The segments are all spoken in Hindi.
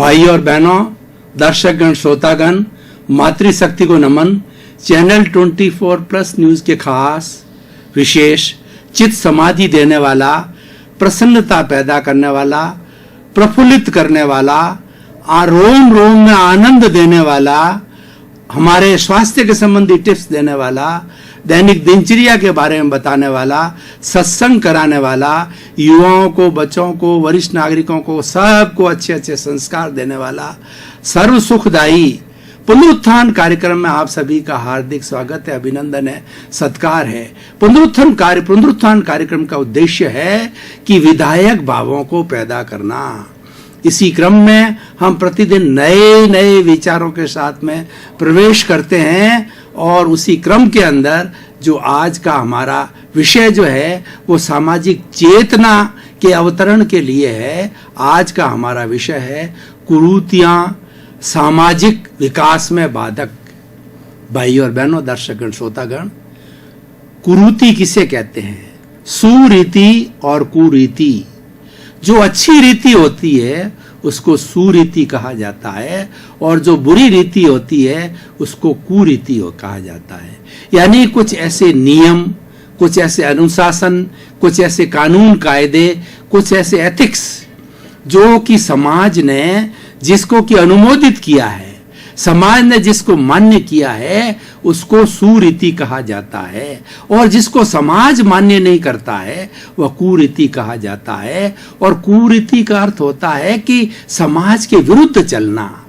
भाई और बहनों, दर्शकगण, श्रोतागण, मातृशक्ति को नमन। चैनल 24+ न्यूज के खास विशेष चित्त समाधि देने वाला, प्रसन्नता पैदा करने वाला, प्रफुल्लित करने वाला, रोम रोम में आनंद देने वाला, हमारे स्वास्थ्य के संबंधी टिप्स देने वाला, दैनिक दिनचर्या के बारे में बताने वाला, सत्संग कराने वाला, युवाओं को, बच्चों को, वरिष्ठ नागरिकों को, सबको अच्छे अच्छे संस्कार देने वाला, सर्व सुखदायी पुनरुत्थान कार्यक्रम में आप सभी का हार्दिक स्वागत है, अभिनंदन है, सत्कार है। पुनरुत्थान कार्यक्रम का उद्देश्य है कि विधायक भावों को पैदा करना। इसी क्रम में हम प्रतिदिन नए नए विचारों के साथ में प्रवेश करते हैं और उसी क्रम के अंदर जो आज का हमारा विषय जो है वो सामाजिक चेतना के अवतरण के लिए है। आज का हमारा विषय है कुरीतियां सामाजिक विकास में बाधक। भाई और बहनों, दर्शकगण, श्रोतागण, कुरीति किसे कहते हैं? सुरीति और कुरीति। जो अच्छी रीति होती है उसको सुरीति कहा जाता है और जो बुरी रीति होती है उसको कुरीति कहा जाता है। यानी कुछ ऐसे नियम, कुछ ऐसे अनुशासन, कुछ ऐसे कानून कायदे, कुछ ऐसे एथिक्स जो कि समाज ने जिसको कि अनुमोदित किया है, समाज ने जिसको मान्य किया है, उसको सुरीति कहा जाता है। और जिसको समाज मान्य नहीं करता है वह कुरीति कहा जाता है। और कुरीति का अर्थ होता है कि समाज के विरुद्ध चलना,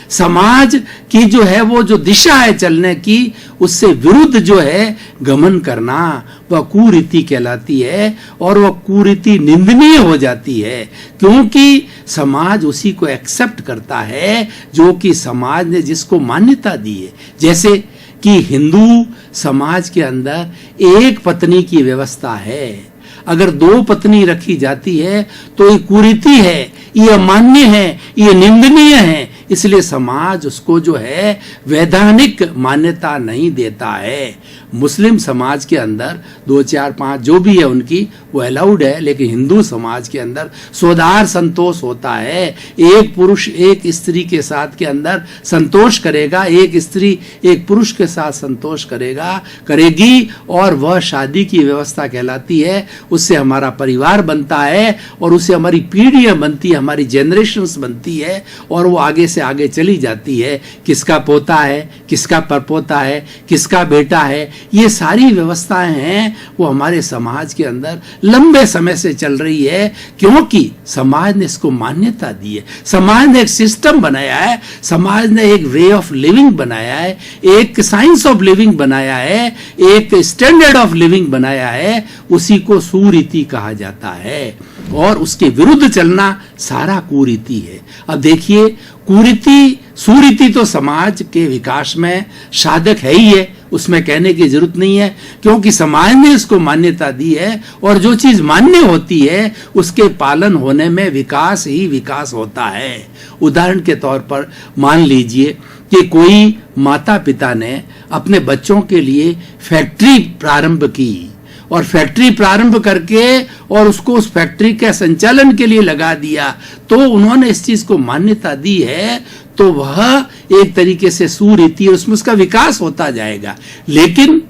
समाज की जो है वो जो दिशा है चलने की, उससे विरुद्ध जो है गमन करना, वह कुरीति कहलाती है। और वह कुरीति निंदनीय हो जाती है क्योंकि समाज उसी को एक्सेप्ट करता है जो कि समाज ने जिसको मान्यता दी है। जैसे कि हिंदू समाज के अंदर एक पत्नी की व्यवस्था है। अगर 2 पत्नी रखी जाती है तो ये कुरीति है, ये अमान्य है, ये निंदनीय है। इसलिए समाज उसको जो है वैधानिक मान्यता नहीं देता है। मुस्लिम समाज के अंदर 2, 4, 5 जो भी है उनकी वो अलाउड है, लेकिन हिंदू समाज के अंदर स्वदार संतोष होता है। एक पुरुष एक स्त्री के साथ के अंदर संतोष करेगा, एक स्त्री एक पुरुष के साथ संतोष करेगी और वह शादी की व्यवस्था कहलाती है। उससे हमारा परिवार बनता है और उससे हमारी पीढ़ियां बनती है, हमारी जनरेशन्स बनती है और वो आगे से आगे चली जाती है। किसका पोता है, किसका परपोता है, किसका बेटा है, ये सारी व्यवस्थाएं हैं वो हमारे समाज के अंदर लंबे समय से चल रही है क्योंकि समाज ने इसको मान्यता दी है। समाज ने एक सिस्टम बनाया है, समाज ने एक वे ऑफ लिविंग बनाया है, एक साइंस ऑफ लिविंग बनाया है, एक स्टैंडर्ड ऑफ लिविंग बनाया है। उसी को सुरीति कहा जाता है और उसके विरुद्ध चलना सारा कुरीति है। अब देखिए, कुरीति सुरीति तो समाज के विकास में साधक है ही है, उसमें कहने की जरूरत नहीं है क्योंकि समाज ने इसको मान्यता दी है। और जो चीज मान्य होती है उसके पालन होने में विकास ही विकास होता है। उदाहरण के तौर पर मान लीजिए कि कोई माता पिता ने अपने बच्चों के लिए फैक्ट्री प्रारंभ की और फैक्ट्री प्रारंभ करके और उसको उस फैक्ट्री के संचालन के लिए लगा दिया, तो उन्होंने इस चीज को मान्यता दी है, तो वह एक तरीके से सुरीति, उसमें उसका विकास होता जाएगा। लेकिन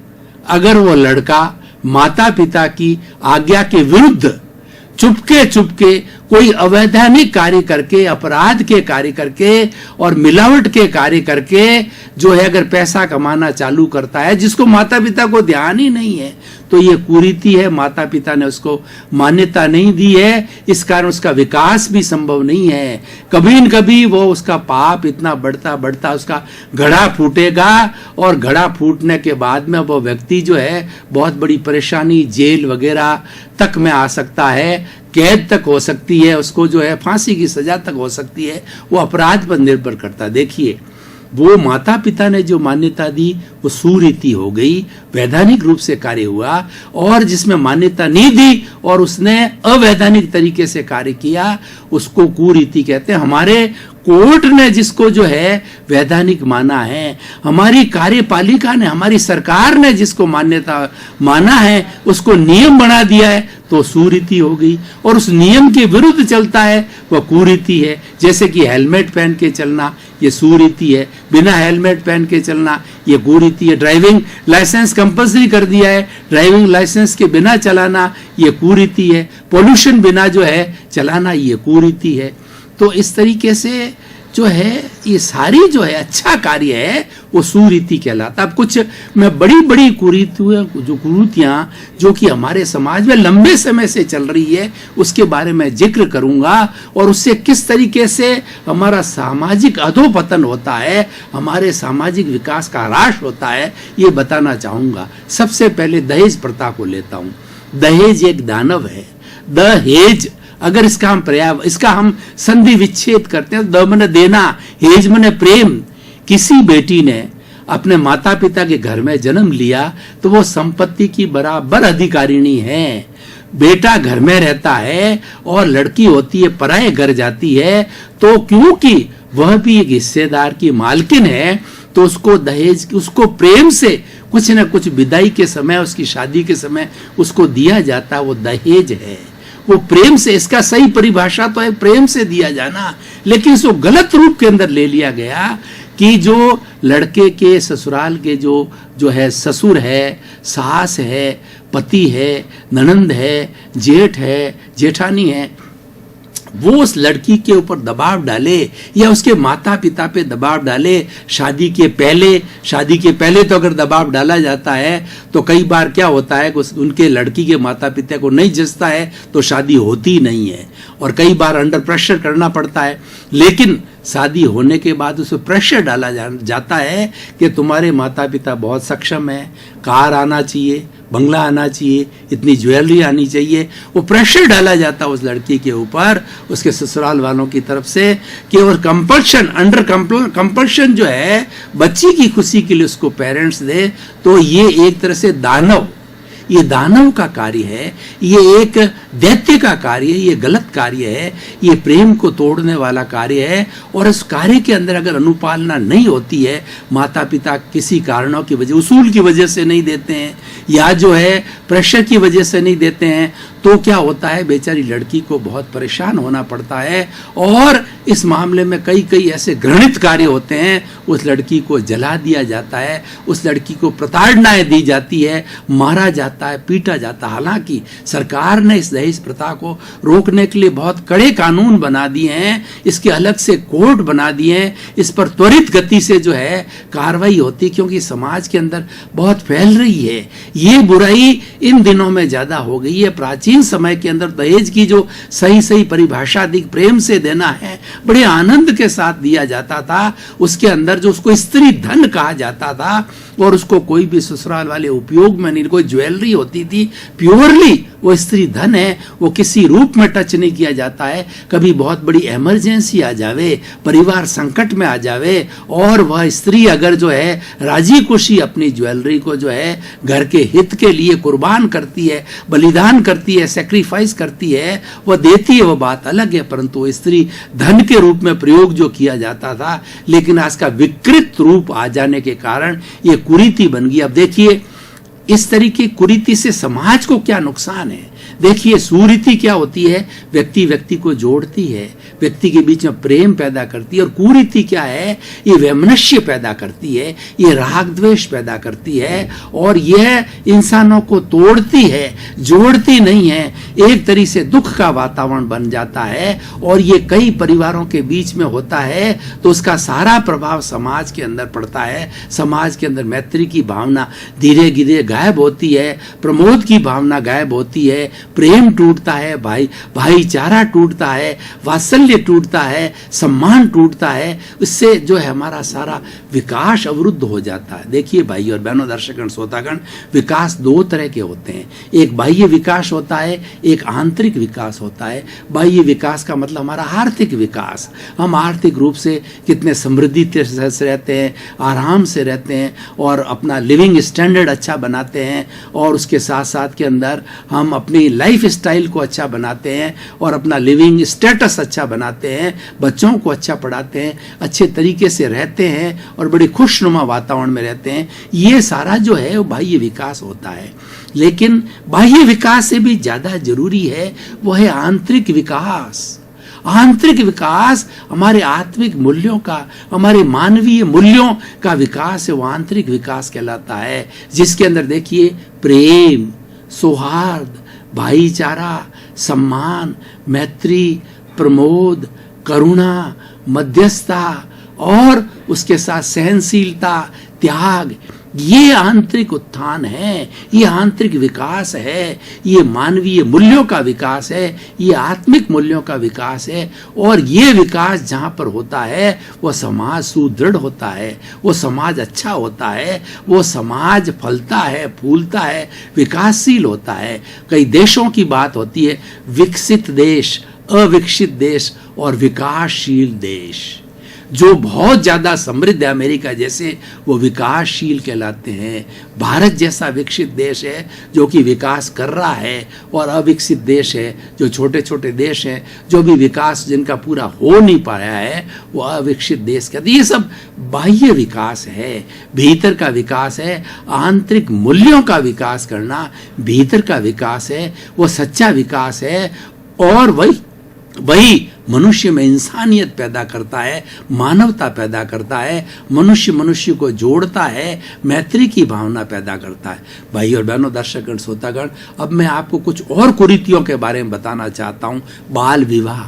अगर वो लड़का माता पिता की आज्ञा के विरुद्ध चुपके कोई अवैधानिक कार्य करके, अपराध के कार्य करके और मिलावट के कार्य करके जो है अगर पैसा कमाना चालू करता है जिसको माता पिता को ध्यान ही नहीं है, तो ये कुरीति है। माता पिता ने उसको मान्यता नहीं दी है, इस कारण उसका विकास भी संभव नहीं है। कभी न कभी वो उसका पाप इतना बढ़ता उसका घड़ा फूटेगा और घड़ा फूटने के बाद में वो व्यक्ति जो है बहुत बड़ी परेशानी, जेल वगैरह तक में आ सकता है, कैद तक हो सकती है, उसको जो है फांसी की सजा तक हो सकती है। वो अपराध पर निर्भर करता है। देखिए, वो माता पिता ने जो मान्यता दी वो सुरीति हो गई, वैधानिक रूप से कार्य हुआ। और जिसमें मान्यता नहीं दी और उसने अवैधानिक तरीके से कार्य किया उसको कुरीति कहते हैं। हमारे कोर्ट ने जिसको जो है वैधानिक माना है, हमारी कार्यपालिका ने, हमारी सरकार ने जिसको मान्यता माना है, उसको नियम बना दिया है, तो सुरीति हो गई, और उस नियम के विरुद्ध चलता है वह कुरीति है। जैसे कि हेलमेट पहन के चलना ये सुरीति है, बिना हेलमेट पहन के चलना ये कुरीति है। ड्राइविंग लाइसेंस कंपल्सरी कर दिया है, ड्राइविंग लाइसेंस के बिना चलाना ये कुरीति है। पोल्यूशन बिना जो है चलाना ये कुरीति है। तो इस तरीके से जो है ये सारी जो है अच्छा कार्य है वो सुरीति कहलाता। अब कुछ मैं बड़ी बड़ी कुरीतियां जो कि हमारे समाज में लंबे समय से चल रही है उसके बारे में जिक्र करूंगा, और उससे किस तरीके से हमारा सामाजिक अधोपतन होता है, हमारे सामाजिक विकास का ह्रास होता है, ये बताना चाहूंगा। सबसे पहले दहेज प्रथा को लेता हूं। दहेज एक दानव है। दहेज अगर इसका हम संधि विच्छेद करते हैं, द मने देना, हेज मने प्रेम। किसी बेटी ने अपने माता पिता के घर में जन्म लिया तो वो संपत्ति की बराबर अधिकारिणी है। बेटा घर में रहता है और लड़की होती है पराये घर जाती है, तो क्योंकि वह भी एक हिस्सेदार की मालकिन है तो उसको दहेज, उसको प्रेम से कुछ न कुछ विदाई के समय, उसकी शादी के समय उसको दिया जाता, वो दहेज है। वो प्रेम से, इसका सही परिभाषा तो है प्रेम से दिया जाना, लेकिन इसको गलत रूप के अंदर ले लिया गया कि जो लड़के के ससुराल के जो है ससुर है, सास है, पति है, ननंद है, जेठ है, जेठानी है, वो उस लड़की के ऊपर दबाव डाले या उसके माता पिता पे दबाव डाले। शादी के पहले तो अगर दबाव डाला जाता है तो कई बार क्या होता है उनके लड़की के माता पिता को नहीं जचता है तो शादी होती नहीं है, और कई बार अंडर प्रेशर करना पड़ता है। लेकिन शादी होने के बाद उसे प्रेशर डाला जाता है कि तुम्हारे माता पिता बहुत सक्षम है, कार आना चाहिए, बंगला आना चाहिए, इतनी ज्वेलरी आनी चाहिए। वो प्रेशर डाला जाता है उस लड़की के ऊपर उसके ससुराल वालों की तरफ से कि और कंपल्शन, अंडर कंपल्शन जो है बच्ची की खुशी के लिए उसको पेरेंट्स दे। तो ये एक तरह से ये दानव का कार्य है, ये एक दैत्य का कार्य है, ये गलत कार्य है, ये प्रेम को तोड़ने वाला कार्य है। और इस कार्य के अंदर अगर अनुपालना नहीं होती है, माता पिता किसी कारणों की वजह, उसूल की वजह से नहीं देते हैं या जो है प्रेशर की वजह से नहीं देते हैं, तो क्या होता है बेचारी लड़की को बहुत परेशान होना पड़ता है। और इस मामले में कई ऐसे घृणित कार्य होते हैं, उस लड़की को जला दिया जाता है, उस लड़की को प्रताड़नाएं दी जाती है, मारा जाता है, पीटा जाता है। हालांकि सरकार ने इस दहेज प्रथा को रोकने के लिए बहुत कड़े कानून बना दिए हैं, इसके अलग से कोर्ट बना दिए हैं, इस पर त्वरित गति से जो है कार्रवाई होती, क्योंकि समाज के अंदर बहुत फैल रही है ये बुराई। इन दिनों में ज्यादा हो गई है। प्राचीन समय के अंदर दहेज की जो सही परिभाषा अधिक प्रेम से देना है, बड़े आनंद के साथ दिया जाता था। उसके अंदर जो उसको स्त्री धन कहा जाता था और उसको कोई भी ससुराल वाले उपयोग में नहीं, कोई ज्वेलरी होती थी, प्योरली वो स्त्री धन है, वो किसी रूप में टच नहीं किया जाता है। कभी बहुत बड़ी इमरजेंसी आ जावे, परिवार संकट में आ जावे और वह स्त्री अगर जो है राजी खुशी अपनी ज्वेलरी को जो है घर के हित के लिए कुर्बान करती है, बलिदान करती है, सेक्रीफाइस करती है, वह देती है, वह बात अलग है। परंतु स्त्री धन के रूप में प्रयोग जो किया जाता था, लेकिन आज का विकृत रूप आ जाने के कारण ये कुरीति बन गई। अब देखिए इस तरीके कुरीति से समाज को क्या नुकसान है। देखिए सुरीति क्या होती है, व्यक्ति को जोड़ती है, व्यक्ति के बीच में प्रेम पैदा करती है। और कुरीति क्या है, ये वैमनस्य पैदा करती है, ये राग द्वेष पैदा करती है और यह इंसानों को तोड़ती है, जोड़ती नहीं है। एक तरीके से दुख का वातावरण बन जाता है और ये कई परिवारों के बीच में होता है तो उसका सारा प्रभाव समाज के अंदर पड़ता है। समाज के अंदर मैत्री की भावना धीरे धीरे गायब होती है, प्रमोद की भावना गायब होती है, प्रेम टूटता है, भाईचारा टूटता है, वात्सल्य टूटता है, सम्मान टूटता है। इससे जो है हमारा सारा विकास अवरुद्ध हो जाता है। देखिए भाई और बहनों, दर्शकगण, श्रोतागण, विकास दो तरह के होते हैं। एक बाह्य विकास होता है, एक आंतरिक विकास होता है। बाह्य विकास का मतलब हमारा आर्थिक विकास, हम आर्थिक रूप से कितने समृद्धि से रहते हैं, आराम से रहते हैं और अपना लिविंग स्टैंडर्ड अच्छा बनाते हैं और उसके साथ साथ के अंदर हम अपनी अपनी लाइफ स्टाइल को अच्छा बनाते हैं और अपना लिविंग स्टेटस अच्छा बनाते हैं, बच्चों को अच्छा पढ़ाते हैं, अच्छे तरीके से रहते हैं और बड़ी खुशनुमा वातावरण में रहते हैं, ये सारा जो है वो बाह्य विकास होता है। लेकिन बाह्य विकास से भी ज़्यादा जरूरी है वो है आंतरिक विकास। आंतरिक विकास हमारे आत्मिक मूल्यों का, हमारे मानवीय मूल्यों का विकास है, वो आंतरिक विकास कहलाता है, जिसके अंदर देखिए प्रेम, सौहार्द, भाईचारा, सम्मान, मैत्री, प्रमोद, करुणा, मध्यस्थता और उसके साथ सहनशीलता, त्याग, ये आंतरिक उत्थान है, ये आंतरिक विकास है, ये मानवीय मूल्यों का विकास है, ये आत्मिक मूल्यों का विकास है। और ये विकास जहाँ पर होता है वो समाज सुदृढ़ होता है, वो समाज अच्छा होता है, वो समाज फलता है, फूलता है, विकासशील होता है। कई देशों की बात होती है, विकसित देश, अविकसित देश और विकासशील देश। जो बहुत ज़्यादा समृद्ध है, अमेरिका जैसे, वो विकासशील कहलाते हैं। भारत जैसा विकसित देश है जो कि विकास कर रहा है, और अविकसित देश है जो छोटे छोटे देश हैं जो भी विकास जिनका पूरा हो नहीं पाया है, वो अविकसित देश कहते हैं। ये सब बाह्य विकास है, भीतर का विकास है। आंतरिक मूल्यों का विकास करना भीतर का विकास है, वो सच्चा विकास है। और वही मनुष्य में इंसानियत पैदा करता है, मानवता पैदा करता है, मनुष्य मनुष्य को जोड़ता है, मैत्री की भावना पैदा करता है। भाई और बहनों, दर्शकगण, श्रोतागण, अब मैं आपको कुछ और कुरीतियों के बारे में बताना चाहता हूं। बाल विवाह।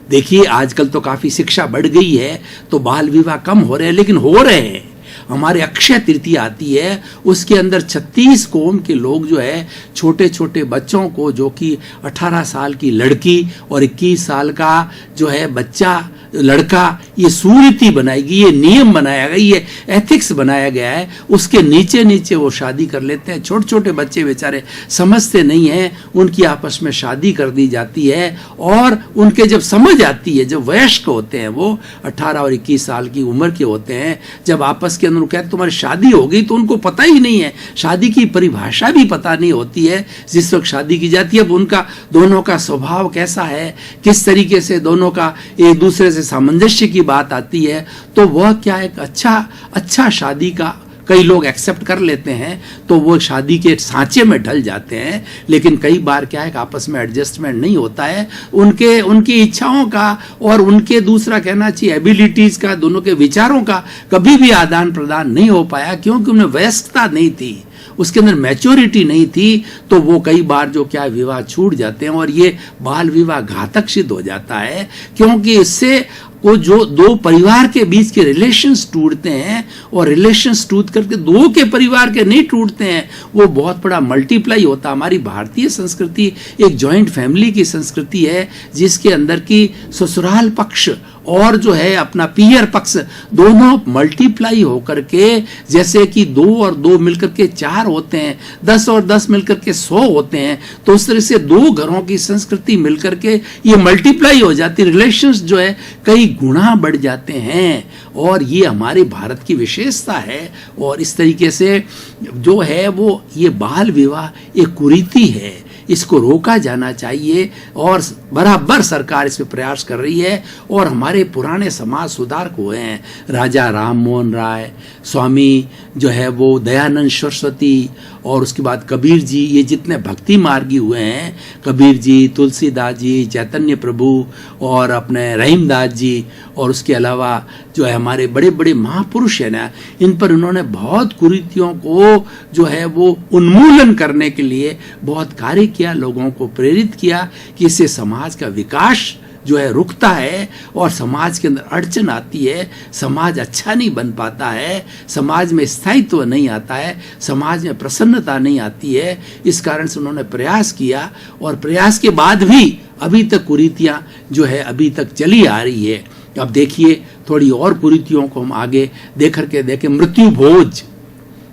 देखिए, आजकल तो काफी शिक्षा बढ़ गई है, तो बाल विवाह कम हो रहे हैं, लेकिन हो रहे हैं। हमारे अक्षय तृतीया आती है, उसके अंदर 36 कौम के लोग जो है छोटे छोटे बच्चों को, जो कि 18 साल की लड़की और 21 साल का जो है बच्चा लड़का, ये सुनीति बनाएगी, ये नियम बनाया गया, ये एथिक्स बनाया गया है। उसके नीचे नीचे वो शादी कर लेते हैं। छोटे छोटे बच्चे बेचारे समझते नहीं हैं, उनकी आपस में शादी कर दी जाती है। और उनके जब समझ आती है, जब वयस्क होते हैं, वो 18 और 21 साल की उम्र के होते हैं, जब आपस के अंदर कहते तुम्हारी शादी हो गई, तो उनको पता ही नहीं है, शादी की परिभाषा भी पता नहीं होती है जिस वक्त शादी की जाती है। अब उनका दोनों का स्वभाव कैसा है, किस तरीके से दोनों का एक दूसरे से सामंजस्य की बात आती है, तो वह क्या एक अच्छा शादी का कई लोग एक्सेप्ट कर लेते हैं, तो वो शादी के सांचे में ढल जाते हैं। लेकिन कई बार क्या है कि आपस में एडजस्टमेंट नहीं होता है, उनकी इच्छाओं का और उनके दूसरा कहना चाहिए एबिलिटीज का, दोनों के विचारों का कभी भी आदान प्रदान नहीं हो पाया, क्योंकि उन्हें वयस्कता नहीं थी, उसके अंदर मैच्योरिटी नहीं थी। तो वो कई बार जो क्या विवाह छूट जाते हैं, और ये बाल विवाह घातक सिद्ध हो जाता है, क्योंकि इससे वो जो दो परिवार के बीच के रिलेशंस टूटते हैं, और रिलेशंस टूट करके दो के परिवार के नहीं टूटते हैं, वो बहुत बड़ा मल्टीप्लाई होता है। हमारी भारतीय संस्कृति एक जॉइंट फैमिली की संस्कृति है, जिसके अंदर की ससुराल पक्ष और जो है अपना पियर पक्ष दोनों मल्टीप्लाई होकर के, जैसे कि 2 और 2 मिलकर के 4 होते हैं, 10 और 10 मिलकर के 100 होते हैं, तो उस तरह से 2 घरों की संस्कृति मिलकर के ये मल्टीप्लाई हो जाती, रिलेशंस जो है कई गुना बढ़ जाते हैं। और ये हमारे भारत की विशेषता है। और इस तरीके से जो है वो ये बाल विवाह एक कुरीति है, इसको रोका जाना चाहिए, और बराबर सरकार इस पे प्रयास कर रही है। और हमारे पुराने समाज सुधारक हुए हैं, राजा राम मोहन राय, स्वामी जो है वो दयानंद सरस्वती, और उसके बाद कबीर जी, ये जितने भक्ति मार्गी हुए हैं, कबीर जी, तुलसीदास जी, चैतन्य प्रभु और अपने रहीमदास जी, और उसके अलावा जो है हमारे बड़े बड़े महापुरुष हैं ना, इन पर उन्होंने बहुत कुरीतियों को जो है वो उन्मूलन करने के लिए बहुत कार्य किया, लोगों को प्रेरित किया कि इससे समाज का विकास जो है रुकता है, और समाज के अंदर अड़चन आती है, समाज अच्छा नहीं बन पाता है, समाज में स्थायित्व नहीं आता है, समाज में प्रसन्नता नहीं आती है। इस कारण से उन्होंने प्रयास किया, और प्रयास के बाद भी अभी तक कुरीतियां जो है अभी तक चली आ रही है। अब देखिए थोड़ी और कुरीतियों को हम आगे देख करके देखें। मृत्यु भोज,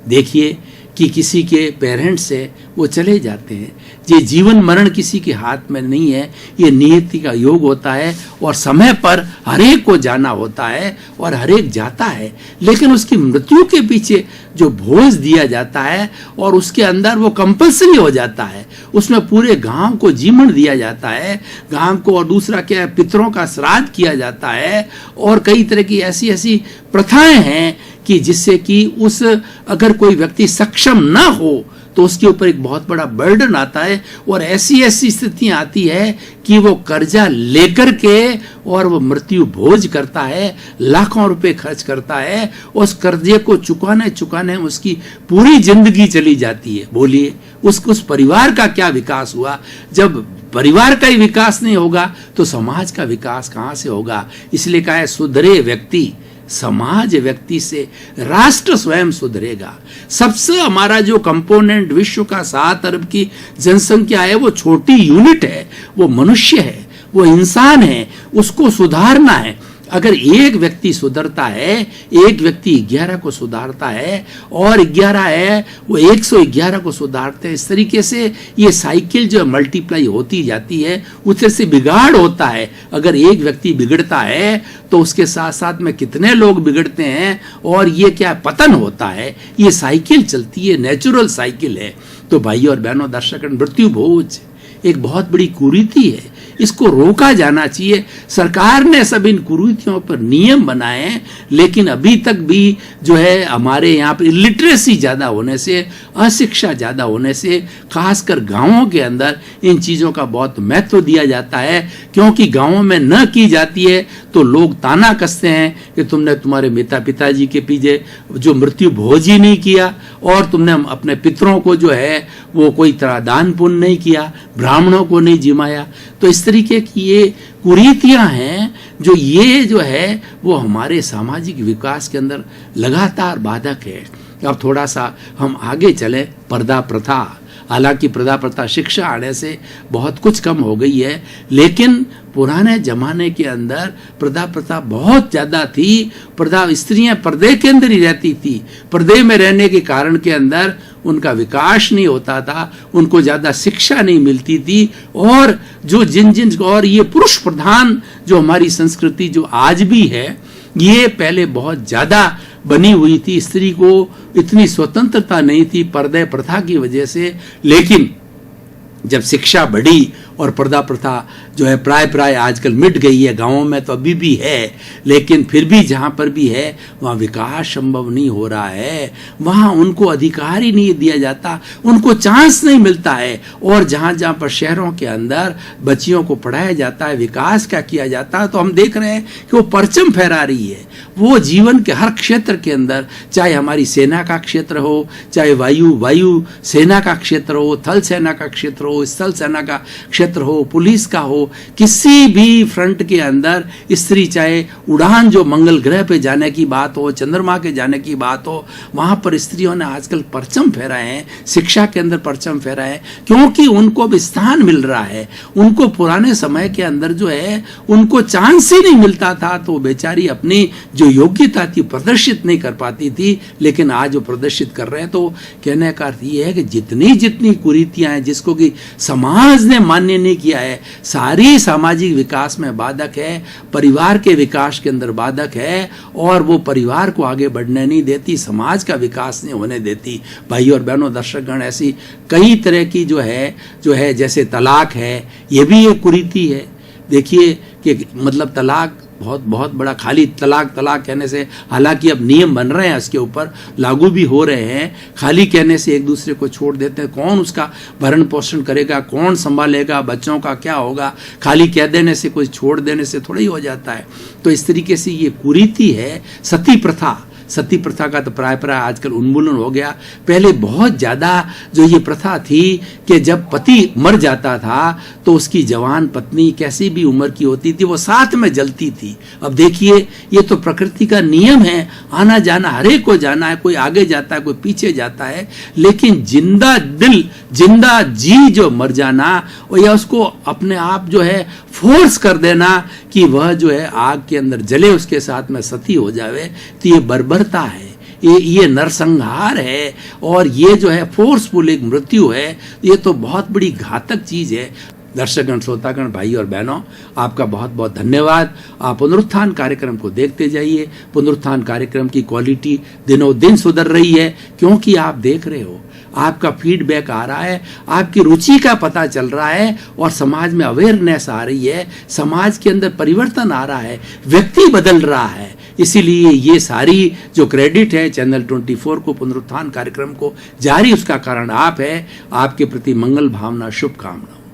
देखिए कि किसी के पेरेंट्स है वो चले जाते हैं। ये जीवन मरण किसी के हाथ में नहीं है, ये नियति का योग होता है और समय पर हरेक को जाना होता है और हरेक जाता है। लेकिन उसकी मृत्यु के पीछे जो भोज दिया जाता है और उसके अंदर वो कंपल्सरी हो जाता है, उसमें पूरे गांव को जीवन दिया जाता है, गांव को, और दूसरा क्या है, पितरों का श्राद्ध किया जाता है और कई तरह की ऐसी ऐसी प्रथाएं हैं कि जिससे कि उस अगर कोई व्यक्ति सक्षम ना हो तो उसके ऊपर एक बहुत बड़ा बर्डन आता है और ऐसी ऐसी स्थितियां आती है कि वो कर्जा लेकर के और वो मृत्यु भोज करता है, लाखों रुपए खर्च करता है, उस कर्जे को चुकाने में उसकी पूरी जिंदगी चली जाती है। बोलिए उस परिवार का क्या विकास हुआ? जब परिवार का ही विकास नहीं होगा तो समाज का विकास कहां से होगा? इसलिए कहा है सुधरे व्यक्ति समाज व्यक्ति से राष्ट्र स्वयं सुधरेगा। सबसे हमारा जो कंपोनेंट विश्व का 7 अरब की जनसंख्या है वो छोटी यूनिट है, वो मनुष्य है, वो इंसान है, उसको सुधारना है। अगर एक व्यक्ति सुधरता है, एक व्यक्ति 11 को सुधारता है और 11 है वो 111 को सुधारते हैं, इस तरीके से ये साइकिल जो मल्टीप्लाई होती जाती है, उससे से बिगाड़ होता है। अगर एक व्यक्ति बिगड़ता है तो उसके साथ साथ में कितने लोग बिगड़ते हैं और ये क्या पतन होता है, ये साइकिल चलती है, नेचुरल साइकिल है। तो भाइयों और बहनों, दर्शक, मृत्यु भोज एक बहुत बड़ी कुरीति है, इसको रोका जाना चाहिए। सरकार ने सब इन कुरीतियों पर नियम बनाए हैं, लेकिन अभी तक भी जो है हमारे यहाँ पर लिटरेसी ज्यादा होने से, अशिक्षा ज्यादा होने से, खासकर गांवों के अंदर इन चीजों का बहुत महत्व दिया जाता है, क्योंकि गांवों में न की जाती है तो लोग ताना कसते हैं कि तुमने तुम्हारे माता पिताजी के पीछे जो मृत्यु भोज ही नहीं किया और तुमने अपने पितरों को जो है वो कोई तरह दान पुण्य नहीं किया, ब्राह्मणों को नहीं जिमाया। तो इस तरीके की ये कुरीतियां हैं जो है वो हमारे सामाजिक विकास के अंदर लगातार बाधक है। अब थोड़ा सा हम आगे चले, पर्दा प्रथा। हालांकि पर्दा प्रथा शिक्षा आने से बहुत कुछ कम हो गई है, लेकिन पुराने जमाने के अंदर पर्दा प्रथा बहुत ज्यादा थी। पर्दा स्त्रियां पर्दे के अंदर ही रहती थी, पर्दे में रहने के कारण के अंदर उनका विकास नहीं होता था, उनको ज्यादा शिक्षा नहीं मिलती थी। और जो जिन और ये पुरुष प्रधान जो हमारी संस्कृति जो आज भी है, ये पहले बहुत ज्यादा बनी हुई थी, स्त्री को इतनी स्वतंत्रता नहीं थी पर्दे प्रथा की वजह से। लेकिन जब शिक्षा बढ़ी और पर्दा प्रथा जो है प्राय आजकल मिट गई है, गांवों में तो अभी भी है, लेकिन फिर भी जहां पर भी है वहां विकास संभव नहीं हो रहा है, वहां उनको अधिकार ही नहीं दिया जाता, उनको चांस नहीं मिलता है। और जहां जहां पर शहरों के अंदर बच्चियों को पढ़ाया जाता है, विकास क्या किया जाता है, तो हम देख रहे हैं कि वो परचम फहरा रही है। वो जीवन के हर क्षेत्र के अंदर, चाहे हमारी सेना का क्षेत्र हो, चाहे वायु सेना का क्षेत्र हो, थल सेना का क्षेत्र हो, स्थल सेना का क्षेत्र हो, पुलिस का हो, किसी भी फ्रंट के अंदर स्त्री, चाहे उड़ान जो मंगल ग्रह पे जाने की बात हो, चंद्रमा के जाने की बात हो, वहां पर स्त्रियों ने आजकल परचम फहराए हैं, शिक्षा के अंदर परचम फहराए हैं, क्योंकि उनको भी स्थान मिल रहा है। उनको पुराने समय के अंदर जो है उनको चांस ही नहीं मिलता था, तो बेचारी अपनी जो योग्यता थी प्रदर्शित नहीं कर पाती थी। लेकिन आज वो प्रदर्शित कर रहे हैं। तो कहने का अर्थ ये है कि जितनी कुरीतियां हैं जिसको कि समाज ने मान्य नहीं किया है, सारी सामाजिक विकास में बाधक है, परिवार के विकास के अंदर बाधक है, और वो परिवार को आगे बढ़ने नहीं देती, समाज का विकास नहीं होने देती। भाई और बहनों, दर्शकगण, ऐसी कई तरह की जो है जैसे तलाक है, ये भी एक कुरीति है। देखिए कि मतलब तलाक बहुत बड़ा, खाली तलाक कहने से, हालांकि अब नियम बन रहे हैं, इसके ऊपर लागू भी हो रहे हैं, खाली कहने से एक दूसरे को छोड़ देते हैं, कौन उसका भरण पोषण करेगा, कौन संभालेगा, बच्चों का क्या होगा, खाली कह देने से, कोई छोड़ देने से थोड़ा ही हो जाता है। तो इस तरीके से ये कुरीति है। सती प्रथा का तो प्राय आजकल उन्मूलन हो गया। पहले बहुत ज्यादा जो ये प्रथा थी कि जब पति मर जाता था तो उसकी जवान पत्नी कैसी भी उम्र की होती थी वो साथ में जलती थी। अब देखिए, ये तो प्रकृति का नियम है, आना जाना हरेक को जाना है, कोई आगे जाता है, कोई पीछे जाता है, लेकिन जिंदा दिल, जिंदा जी जो मर जाना, या उसको अपने आप जो है फोर्स कर देना कि वह जो है आग के अंदर जले, उसके साथ में सती हो जावे, तो ये बर्बरता है, ये नरसंहार है और ये जो है फोर्सफुल एक मृत्यु है, ये तो बहुत बड़ी घातक चीज है। दर्शकगण, श्रोतागण, भाई और बहनों, आपका बहुत बहुत धन्यवाद। आप पुनरुत्थान कार्यक्रम को देखते जाइए। पुनरुत्थान कार्यक्रम की क्वालिटी दिनों दिन सुधर रही है, क्योंकि आप देख रहे हो, आपका फीडबैक आ रहा है, आपकी रुचि का पता चल रहा है और समाज में अवेयरनेस आ रही है, समाज के अंदर परिवर्तन आ रहा है, व्यक्ति बदल रहा है। इसीलिए ये सारी जो क्रेडिट है चैनल 24 को, पुनरुत्थान कार्यक्रम को जारी, उसका कारण आप है। आपके प्रति मंगल भावना, शुभकामनाएं।